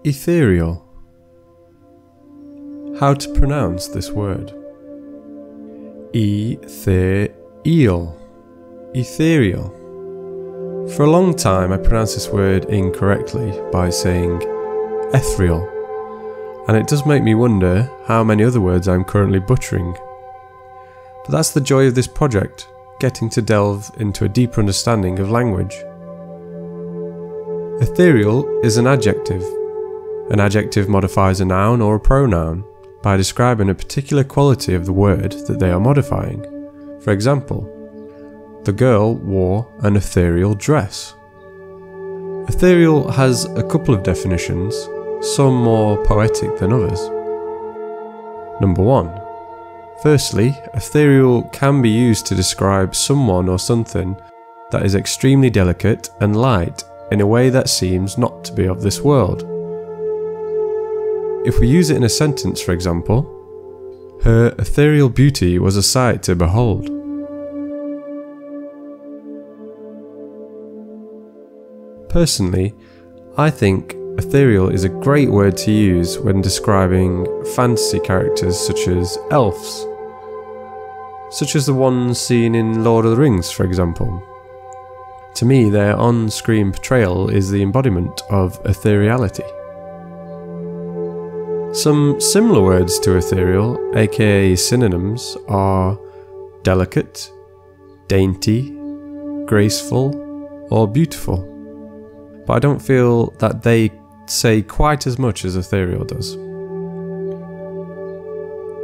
Ethereal. How to pronounce this word? Ethereal. Ethereal. For a long time I pronounced this word incorrectly by saying ethereal, and it does make me wonder how many other words I'm currently butchering. But that's the joy of this project, getting to delve into a deeper understanding of language. Ethereal is an adjective. An adjective modifies a noun or a pronoun by describing a particular quality of the word that they are modifying. For example, the girl wore an ethereal dress. Ethereal has a couple of definitions, some more poetic than others. Number 1. Firstly, ethereal can be used to describe someone or something that is extremely delicate and light in a way that seems not to be of this world. If we use it in a sentence, for example, her ethereal beauty was a sight to behold. Personally, I think ethereal is a great word to use when describing fantasy characters such as elves, such as the ones seen in Lord of the Rings, for example. To me, their on-screen portrayal is the embodiment of ethereality. Some similar words to ethereal, aka synonyms, are delicate, dainty, graceful, or beautiful. But I don't feel that they say quite as much as ethereal does.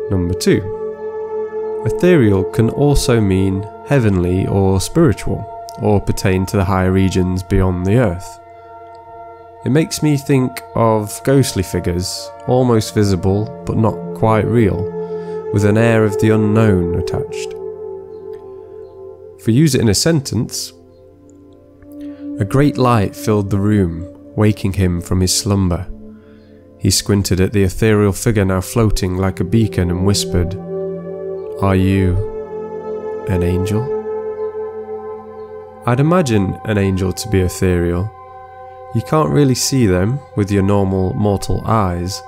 Number 2. Ethereal can also mean heavenly or spiritual, or pertain to the higher regions beyond the earth. It makes me think of ghostly figures, almost visible but not quite real, with an air of the unknown attached. If we use it in a sentence, a great light filled the room, waking him from his slumber. He squinted at the ethereal figure now floating like a beacon and whispered, "Are you an angel?" I'd imagine an angel to be ethereal. You can't really see them with your normal mortal eyes,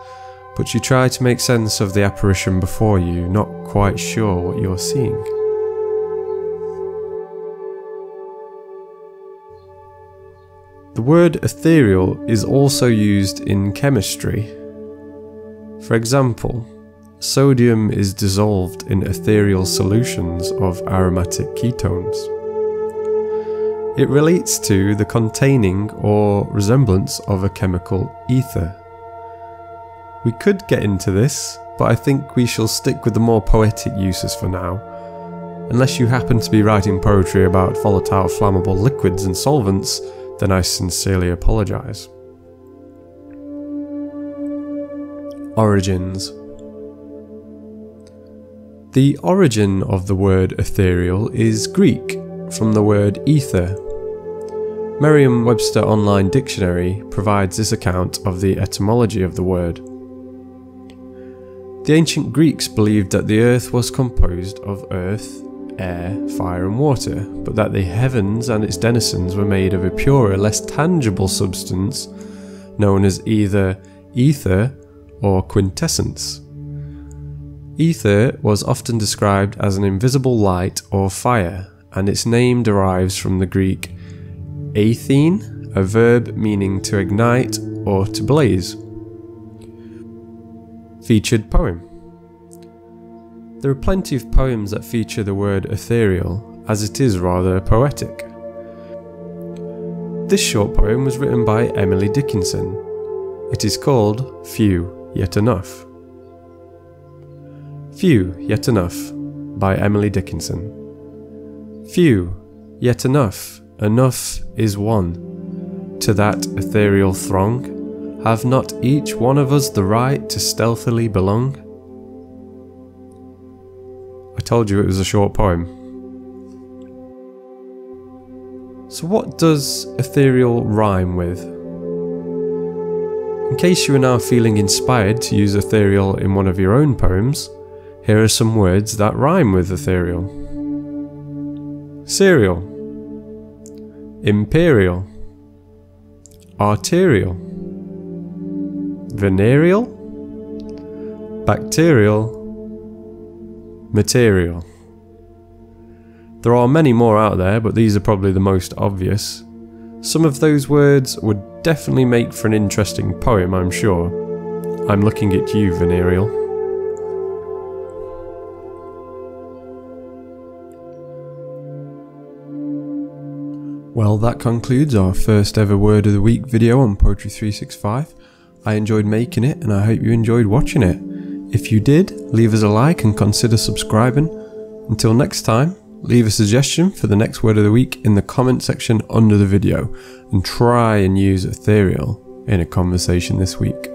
but you try to make sense of the apparition before you, not quite sure what you're seeing. The word ethereal is also used in chemistry. For example, sodium is dissolved in ethereal solutions of aromatic ketones. It relates to the containing or resemblance of a chemical ether. We could get into this, but I think we shall stick with the more poetic uses for now, unless you happen to be writing poetry about volatile flammable liquids and solvents, then I sincerely apologise. Origins. The origin of the word ethereal is Greek, from the word ether. Merriam-Webster Online Dictionary provides this account of the etymology of the word. The ancient Greeks believed that the earth was composed of earth, air, fire and water, but that the heavens and its denizens were made of a purer, less tangible substance known as either ether or quintessence. Ether was often described as an invisible light or fire, and its name derives from the Greek athene, a verb meaning to ignite or to blaze. Featured poem. There are plenty of poems that feature the word ethereal, as it is rather poetic. This short poem was written by Emily Dickinson. It is called Few, Yet Enough. Few, Yet Enough by Emily Dickinson. Few, yet enough, enough is one. To that ethereal throng, have not each one of us the right to stealthily belong? I told you it was a short poem. So what does ethereal rhyme with? In case you are now feeling inspired to use ethereal in one of your own poems, here are some words that rhyme with ethereal. Cereal, imperial, arterial, Venereal, bacterial, material. There are many more out there, but these are probably the most obvious. Some of those words would definitely make for an interesting poem, I'm sure. I'm looking at you, Venereal. Well, that concludes our first ever Word of the Week video on Poetry 365. I enjoyed making it and I hope you enjoyed watching it. If you did, leave us a like and consider subscribing. Until next time, leave a suggestion for the next Word of the Week in the comment section under the video and try and use Ethereal in a conversation this week.